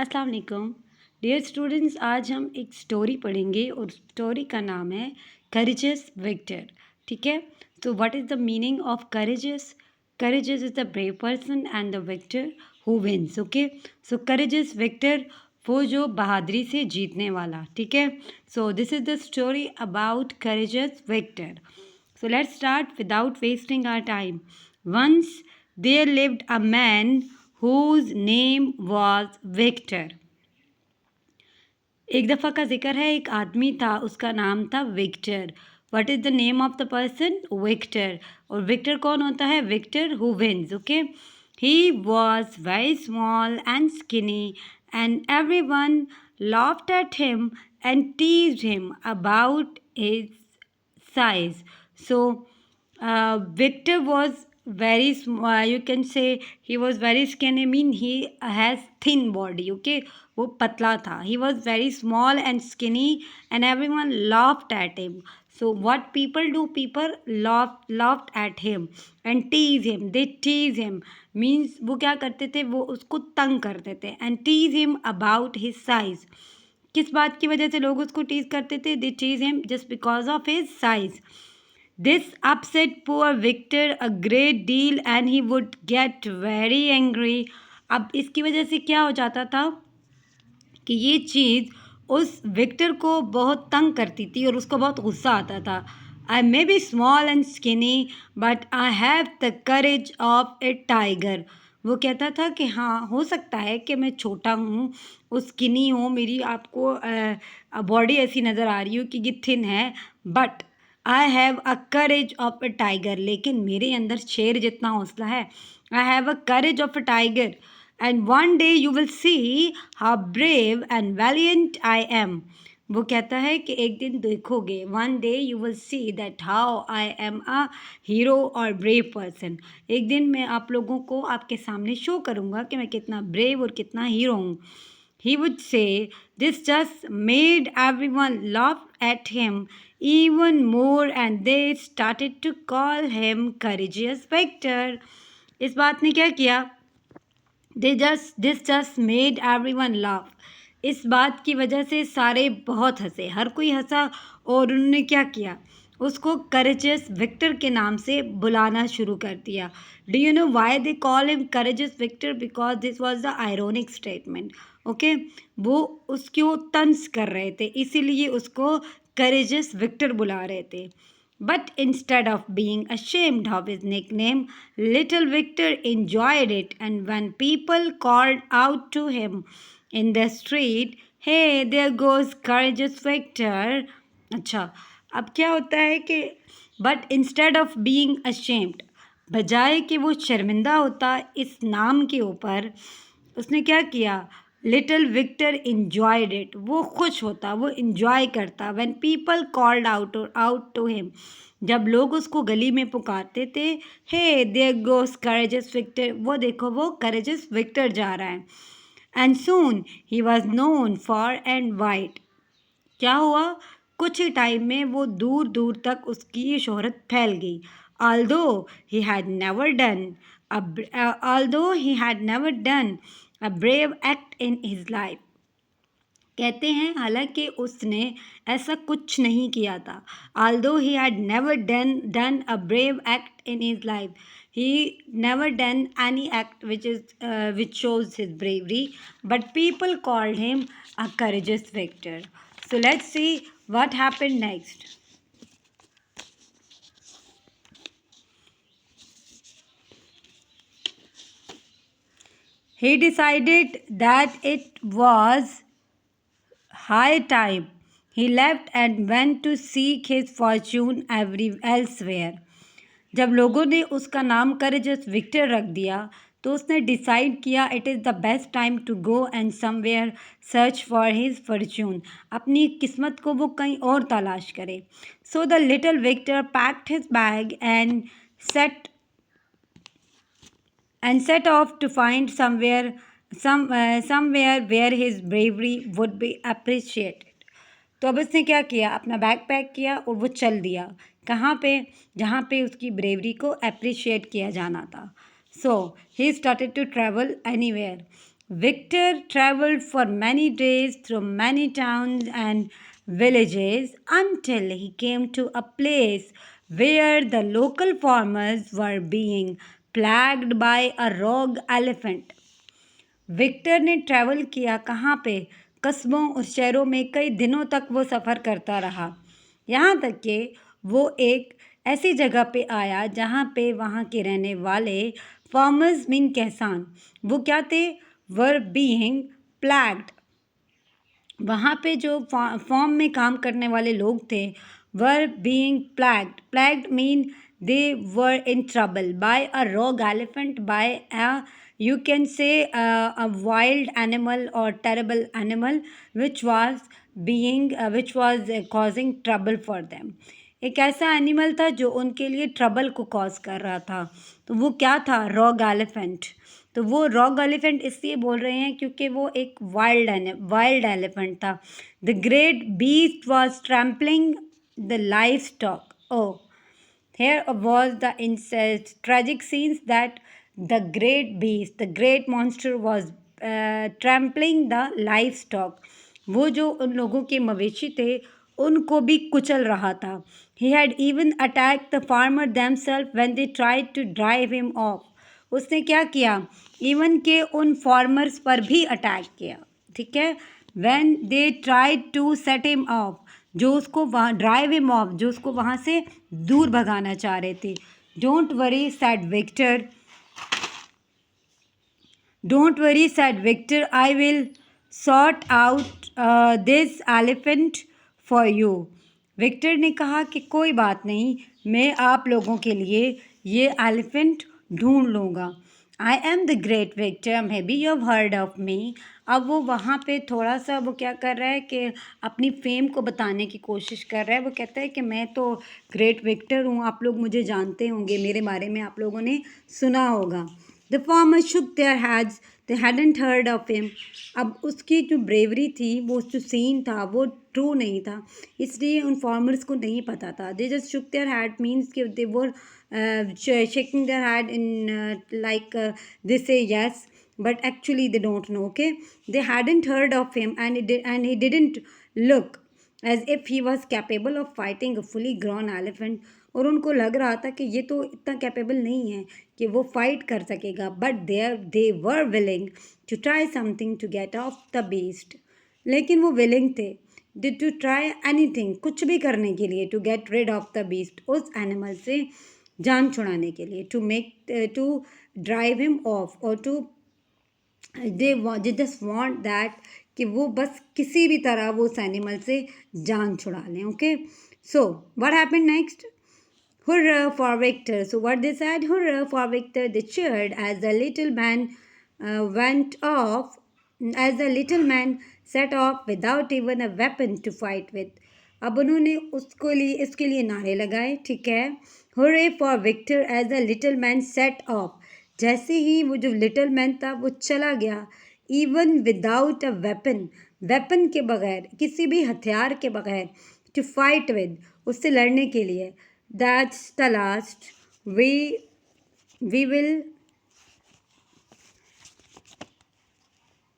अस्सलाम वालेकुम dear students. आज हम एक स्टोरी पढ़ेंगे और स्टोरी का नाम है करेजियस विक्टर। ठीक है, तो what is the meaning of courageous? Courageous is the brave person and the victor who wins. Okay, so courageous Victor, वो जो बहादुरी से जीतने वाला। ठीक है, so this is the story about courageous Victor. So let's start without wasting our time. Once there lived a man whose name was Victor. एक दफ़ा का जिक्र है, एक आदमी था, उसका नाम था Victor. What is the name of the person? Victor. और विक्टर कौन होता है? Victor who wins. Okay, he was very small and skinny and everyone laughed at him and teased him about his size. So Victor was very small. You can say he was very skinny. I mean he has thin body. Okay, वो पतला था. He was very small and skinny, and everyone laughed at him. So what people do? People laughed at him and tease him. They tease him means वो क्या करते थे? वो उसको तंग करते थे and tease him about his size. किस बात की वजह से लोग उसको टीज करते थे? They tease him just because of his size. This upset poor Victor a great deal and he would get very angry. अब इसकी वजह से क्या हो जाता था कि ये चीज़ उस विक्टर को बहुत तंग करती थी और उसको बहुत गुस्सा आता था। I may be small and skinny but I have the courage of a tiger. वो कहता था कि हाँ, हो सकता है कि मैं छोटा हूँ, वो स्किनी हूँ, मेरी आपको बॉडी ऐसी नज़र आ रही हो कि ये थिन है, but I have a courage of a tiger. लेकिन मेरे अंदर शेर जितना हौसला है। I have a courage of a tiger and one day you will see how brave and valiant I am. वो कहता है कि एक दिन देखोगे, one day you will see that how I am a hero or brave person. एक दिन मैं आप लोगों को आपके सामने शो करूँगा कि मैं कितना brave और कितना हीरो हूँ. He would say this just made everyone laugh at him even more and they started to call him courageous Victor. इस बात ने क्या किया? This just made everyone laugh. इस बात की वजह से सारे बहुत हंसे, हर कोई हंसा और उन्होंने क्या किया? उसको करेजियस विक्टर के नाम से बुलाना शुरू कर दिया। Do you know why they call him courageous Victor? Because this was the ironic statement. Okay, वो उसको तंज कर रहे थे, इसीलिए उसको करेजियस विक्टर बुला रहे थे। But instead of being ashamed of his nickname, little Victor enjoyed it, and when people called out to him in the street, "Hey, there goes courageous Victor!" अच्छा, अब क्या होता है कि but instead of being ashamed, बजाय कि वो शर्मिंदा होता इस नाम के ऊपर, उसने क्या किया? Little Victor enjoyed it. वो खुश होता, वो इंजॉय करता। When people called out to him, जब लोग उसको गली में पुकारते थे, hey there goes courageous Victor, वो देखो वो करेजियस विक्टर जा रहा है। And soon he was known far and wide. क्या हुआ? कुछ ही टाइम में वो दूर दूर तक उसकी शोहरत फैल गई। although he had never done although he had never done a brave act in his life. कहते हैं हालांकि उसने ऐसा कुछ नहीं किया था। although he had never done a brave act in his life, he never done any act which shows his bravery, but people called him a courageous victor. So let's see what happened next. He decided that it was high time he left and went to seek his fortune elsewhere. जब लोगों ने उसका नाम courageous Victor रख दिया तो उसने decide किया it is the best time to go and somewhere search for his fortune. अपनी किस्मत को वो कहीं और तलाश करे। So the little Victor packed his bag and set set off to find somewhere where his bravery would be appreciated. तो अब उसने क्या किया? अपना बैग पैक किया और वो चल दिया। कहाँ पे? जहाँ पे उसकी ब्रेवरी को अप्रिशिएट किया जाना था। So he started to travel anywhere. Victor traveled for many days through many towns and villages until he came to a place where the local farmers were being plagued by a rogue elephant. Victor ने travel किया कहाँ पे? कस्बों और शहरों में कई दिनों तक वो सफ़र करता रहा, यहाँ तक कि वो एक ऐसी जगह पे आया जहाँ पे वहाँ के रहने वाले फार्मर्स मीन किसान, वो क्या थे? Were being plagued. वहाँ पे जो फॉर्म में काम करने वाले लोग थे were being plagued. Plagued mean they were in trouble by a rogue elephant, by a you can say a wild animal or terrible animal which was which was causing trouble for them. एक ऐसा animal था जो उनके लिए trouble को cause कर रहा था। तो वो क्या था? Rogue elephant. तो वो रॉग एलिफेंट इसलिए बोल रहे हैं क्योंकि वो एक वाइल्ड एलिफेंट था। The great beast was trampling the livestock. Oh, here was the tragic scenes that the great beast, the great monster was trampling the livestock. वो जो उन लोगों के मवेशी थे उनको भी कुचल रहा था। He had even attacked the farmer themselves when they tried to drive him off. उसने क्या किया? इवन के उन फार्मर्स पर भी अटैक किया, ठीक है। When they tried to set him off, जो उसको वहाँ ड्राइव हिम ऑफ, जो उसको वहाँ से दूर भगाना चाह रहे थे। Don't worry sad Victor, don't worry sad Victor, I will sort out this elephant for you. Victor ने कहा कि कोई बात नहीं, मैं आप लोगों के लिए ये एलिफेंट ढूंढ लूँगा। I am the great Victor, maybe you have heard of me. अब वो वहाँ पे थोड़ा सा वो क्या कर रहा है कि अपनी फेम को बताने की कोशिश कर रहा है। वो कहता है कि मैं तो ग्रेट विक्टर हूँ, आप लोग मुझे जानते होंगे, मेरे बारे में आप लोगों ने सुना होगा। The farmer shook their heads, they hadn't heard of him. अब उसकी जो ब्रेवरी थी, वो जो सीन था वो ट्रू नहीं था, इसलिए उन फार्मर्स को नहीं पता था। They just shook their head means कि they were shaking their head in like they say yes, but actually they don't know. Okay, they hadn't heard of him, and he didn't look as if he was capable of fighting a fully grown elephant. और उनको लग रहा था कि ये तो इतना capable नहीं है कि वो फाइट कर सकेगा, but they were willing to try something to get of the beast. लेकिन वो विलिंग थे टू ट्राई एनीथिंग, कुछ भी करने के लिए, to get rid of the beast, उस एनिमल से जान छुड़ाने के लिए, टू ड्राइव हिम ऑफ, और to they just want that कि वो बस किसी भी तरह वो उस एनिमल से जान छुड़ा लें। Okay, so what happened next? Hurrah for Victor. So what they said? Hurrah for Victor. They cheered as the little man went off, as the little man set off without even a weapon to fight with. अब उन्होंने इसके लिए नारे लगाए, ठीक है। Hurrah for Victor as the little man set off. जैसे ही वो जो लिटिल मैन था वो चला गया, even without a weapon, weapon के बगैर, किसी भी हथियार के बगैर, टू फाइट विद, उससे लड़ने के लिए। That's the last we will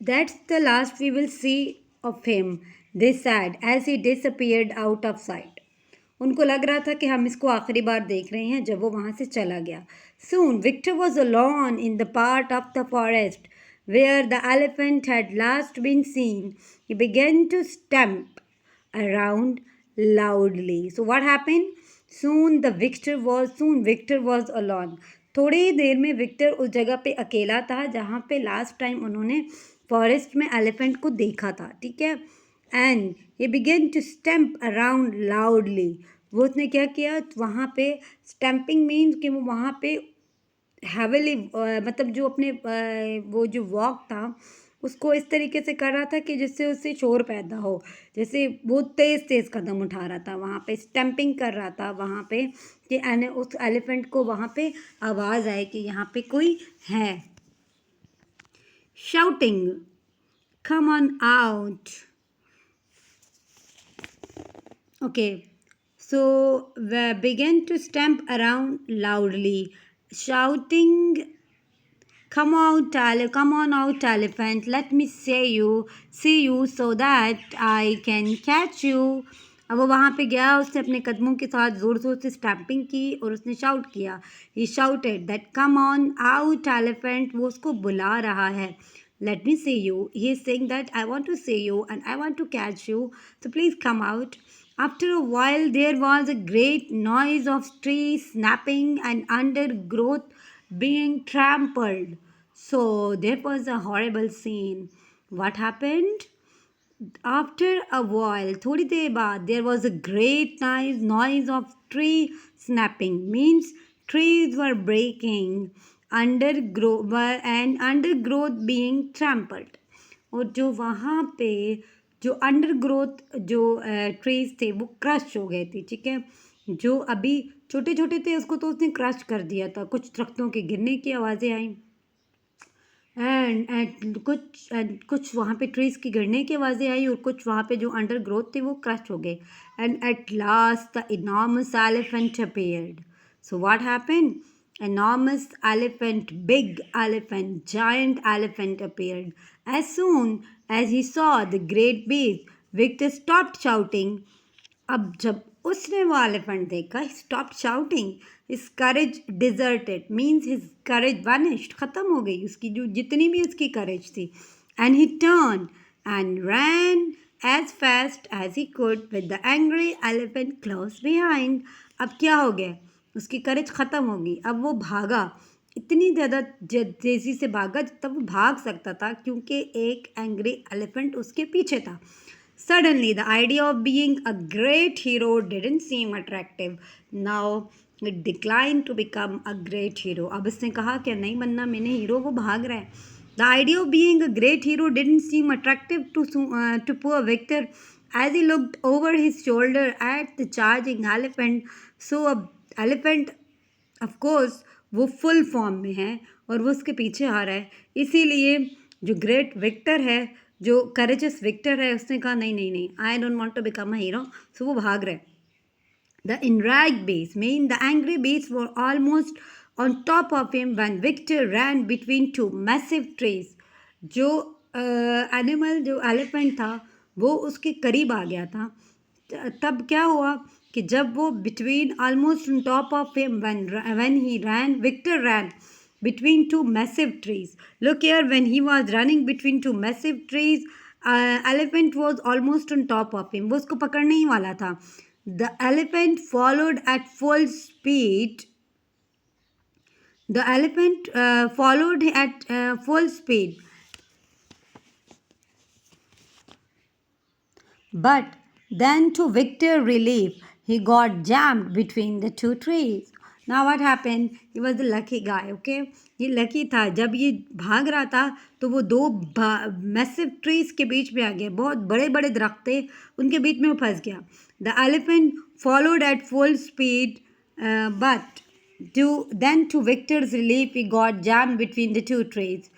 that's the last we will see of him, they said as he disappeared out of sight. उनको लग रहा था कि हम इसको आखिरी बार देख रहे हैं जब वो वहाँ से चला गया। Soon Victor was alone in the part of the forest where the elephant had last been seen. He began to stamp around loudly. So what happened? Soon Victor was alone. थोड़ी ही देर में विक्टर उस जगह पे अकेला था जहाँ पे last time उन्होंने फॉरेस्ट में एलिफेंट को देखा था, ठीक है। And he began to stamp around loudly. वो उसने क्या किया वहाँ पे? स्टैम्पिंग मीन्स कि वो वहाँ पे हैविली मतलब जो अपने वो जो वॉक था उसको इस तरीके से कर रहा था कि जिससे उससे शोर पैदा हो, जैसे वो तेज़ तेज़ कदम उठा रहा था, वहाँ पे स्टैम्पिंग कर रहा था वहाँ पे कि उस एलिफेंट को वहाँ पे आवाज़ आए कि यहाँ पे कोई है। Shouting, come on out. Okay, so began to stamp around loudly, shouting, come on out, elephant. Let me see you so that I can catch you. अब वो वहाँ पे गया, उसने अपने कदमों के साथ ज़ोर ज़ोर से स्टैम्पिंग की और उसने शाउट किया. He shouted that come on out, elephant. वो उसको बुला रहा है. Let me see you. He is saying that I want to see you and I want to catch you. So please come out. After a while, there was a great noise of trees snapping and undergrowth being trampled. So there was a horrible scene. What happened? After a while, थोड़ी देर बाद, there was a great noise of tree snapping. Means trees were breaking, undergrowth being trampled. और जो वहाँ पे जो undergrowth जो trees थे वो क्रश हो गए थे. ठीक है, जो अभी छोटे छोटे थे उसको तो उसने क्रश कर दिया था. कुछ दरख्तों के गिरने की आवाज़ें आई एंड कुछ वहाँ पे ट्रीज की गिरने की आवाज़ें आई और कुछ वहाँ पे जो अंडर ग्रोथ थे वो क्रश हो गए. And at last the enormous elephant appeared. So what happened? Enormous elephant, big elephant, giant elephant appeared. As soon as he saw the great beast, Victor stopped shouting. अब जब उसने वो elephant देखा, he stopped shouting. His courage deserted, means his courage vanished, ख़त्म हो गई उसकी जो जितनी भी उसकी courage थी. And he turned and ran as fast as he could with the angry elephant close behind. अब क्या हो गया? उसकी करेज ख़त्म हो गई. अब वो भागा, इतनी ज़्यादा तेज़ी से भागा तब वो भाग सकता था क्योंकि एक एंग्री एलिफेंट उसके पीछे था. Suddenly, the idea of being a great hero didn't seem attractive. Now, it declined to become a great hero. अब इसने कहा कि नहीं बनना मैंने हीरो, वो भाग रहा है. The idea of being a great hero didn't seem attractive to poor Victor as he looked over his shoulder at the charging elephant. So, elephant of course वो फुल फॉर्म में है और वो उसके पीछे आ रहा है. इसीलिए जो ग्रेट विक्टर है, जो करेजस विक्टर है, उसने कहा नहीं नहीं नहीं, I don't want to become a hero. So वो भाग रहे. The enraged beast, mean the angry beasts were almost on top of him when Victor ran between two massive trees. जो एनिमल जो एलिफेंट था वो उसके करीब आ गया था. तब क्या हुआ कि जब वो between almost on top of him when he ran, Victor ran between two massive trees. Look here, when he was running between two massive trees, elephant was almost on top of him. वो उसको पकड़ने ही वाला था. The elephant followed at full speed. The elephant followed at full speed. But then, to Victor's relief, he got jammed between the two trees. Now what happened? He was a lucky guy, okay? ये lucky था. जब ये भाग रहा था तो वो दो मैसिव ट्रीज के बीच में आ गया. बहुत बड़े बड़े दरख्त थे, उनके बीच में वो फंस गया. The elephant followed at full speed but to Victor's relief he got jammed between the two trees.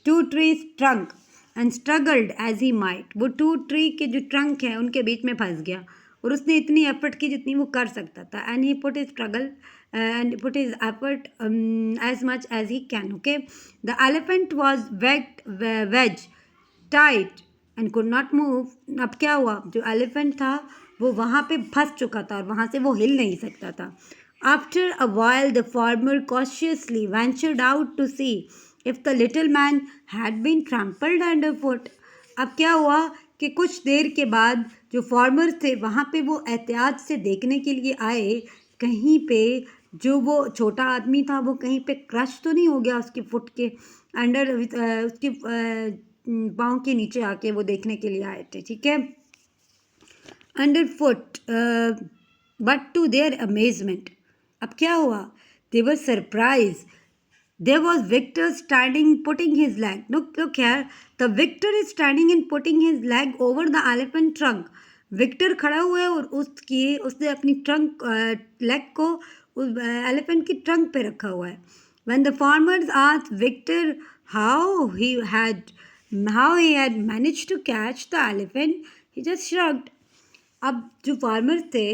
Two trees trunk and struggled as he might. वो टू ट्री के जो ट्रंक है उनके बीच में फंस गया और उसने इतनी एफर्ट की जितनी वो कर सकता था. And he put his effort as much as he can. Okay, the elephant was wedged tight and could not move. अब क्या हुआ? जो एलिफेंट था वो वहाँ पे फंस चुका था और वहाँ से वो हिल नहीं सकता था. After a while, the farmer cautiously ventured out to see if the little man had been trampled underfoot. अब क्या हुआ कि कुछ देर के बाद जो फार्मर थे वहाँ पे वो एहतियात से देखने के लिए आए कहीं पे जो वो छोटा आदमी था वो कहीं पे क्रश तो नहीं हो गया उसके फुट के अंडर, उसके पाँव के नीचे आके वो देखने के लिए आए थे. ठीक है, under foot. But to their amazement, अब क्या हुआ? They were surprise. There was Victor standing, putting his leg. Look here. The Victor is standing and putting his leg over the elephant trunk. Victor खड़ा हुआ है और उसने अपनी trunk leg को एलिफेंट की ट्रंक पे रखा हुआ है. When the farmers asked Victor how he had managed to catch the elephant, he just shrugged. अब जो फार्मर्स थे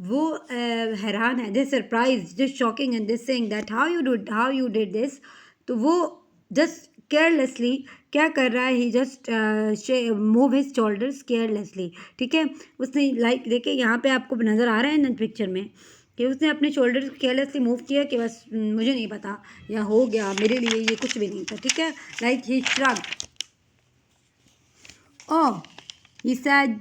वो हैरान है. They surprise, just shocking and this saying that how you did this. तो वो जस्ट केयरलेसली क्या कर रहा है, he just move his shoulders carelessly, ठीक है। उसने लाइक देखिए यहाँ पे आपको नज़र आ रहा है ना पिक्चर में कि उसने अपने शोल्डर केयरलेसली मूव किया कि बस मुझे नहीं पता या हो गया, मेरे लिए ये कुछ भी नहीं था, ठीक है। Like he shrugged, oh he said,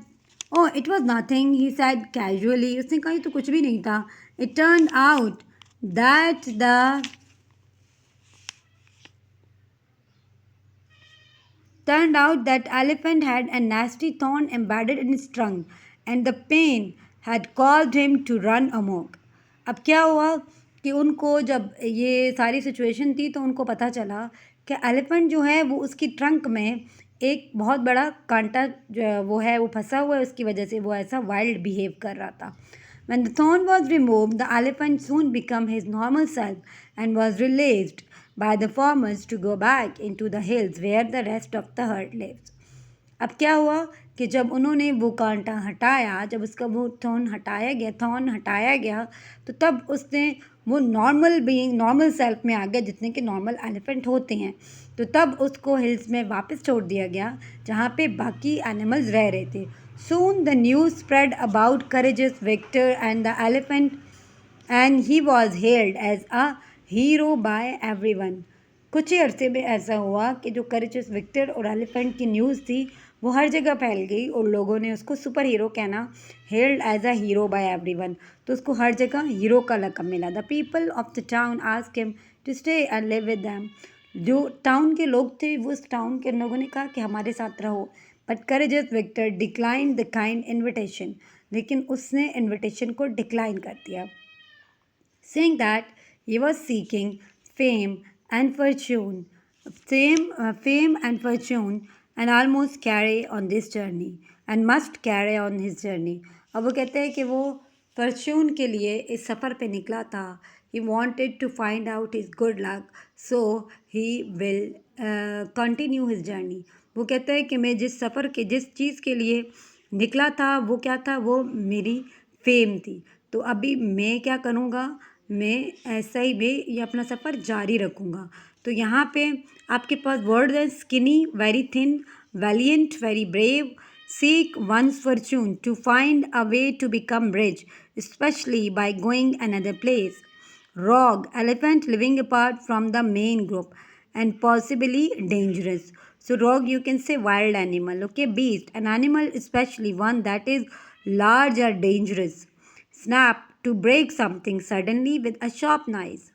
oh it was nothing, he said casually, उसने कहा ये तो कुछ भी नहीं था। it turned out that the elephant had a nasty thorn embedded in his trunk and the pain had caused him to run amok. अब क्या हुआ कि उनको जब ये सारी सिचुएशन थी तो उनको पता चला कि एलिफेंट जो है वो उसकी ट्रंक में एक बहुत बड़ा कांटा जो है वो फंसा हुआ है, उसकी वजह से वो ऐसा वाइल्ड बिहेव कर रहा था। When the thorn was removed, the elephant soon became his normal self and was released by the farmers to go back into the hills where the rest of the herd lives. अब क्या हुआ कि जब उन्होंने वो कांटा हटाया, जब उसका वो थॉर्न हटाया गया तो तब उसने वो नॉर्मल सेल्फ में आ गया जितने के नॉर्मल एलिफेंट होते हैं। तो तब उसको हिल्स में वापस छोड़ दिया गया जहाँ पे बाकी एनिमल्स रह रहे थे। Soon the news spread about courageous Victor and the elephant and he was hailed as a hero by everyone. कुछ ही अरसे में ऐसा हुआ कि जो करेजियस विक्टर और एलिफेंट की न्यूज़ थी वो हर जगह फैल गई और लोगों ने उसको सुपर हीरो कहना, held as a hero by everyone, तो उसको हर जगह हीरो का लक़ब मिला। The people of the town asked him to stay and live with them. जो टाउन के लोग थे वो उस टाउन के लोगों ने कहा कि हमारे साथ रहो, but courageous Victor decline the kind invitation, लेकिन उसने इन्विटेशन को डिक्लाइन कर दिया, saying that he was seeking fame and fortune, fame and fortune, and almost carry on this journey, and must carry on his journey. अब वो कहते हैं कि वो फॉर्च्यून के लिए इस सफ़र पे निकला था। He wanted to find out his good luck, so he will continue his journey. वो कहते हैं कि मैं जिस चीज़ के लिए निकला था वो क्या था, वो मेरी फेम थी। तो अभी मैं क्या करूँगा, मैं ऐसा ही मैं ये अपना सफ़र जारी रखूँगा। तो यहाँ पे आपके पास वर्ड है skinny, very thin, valiant, very brave, seek one's fortune to find a way to become rich, especially by going another place. Rogue, elephant living apart from the main group and possibly dangerous. So rogue you can say wild animal, okay. Beast, an animal especially one that is large or dangerous. Snap, to break something suddenly with a sharp noise.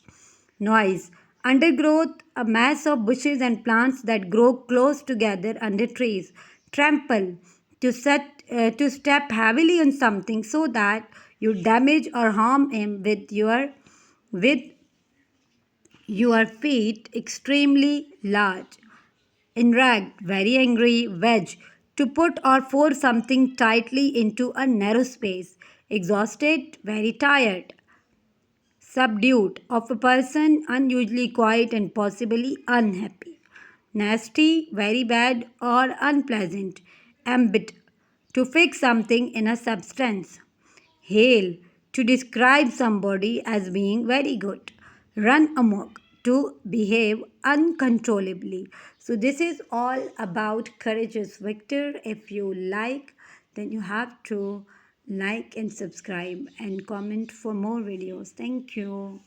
Undergrowth, a mass of bushes and plants that grow close together under trees. Trample, to step heavily on something so that you damage or harm him with your feet. Extremely large. Enraged, very angry. Wedge, to put or force something tightly into a narrow space. Exhausted, very tired. Subdued, of a person unusually quiet and possibly unhappy. Nasty, very bad or unpleasant. Ambit, to fix something in a substance. Hail, to describe somebody as being very good. Run amok, to behave uncontrollably. So this is all about Courageous Victor. If you like, then you have to like and subscribe and comment for more videos. Thank you.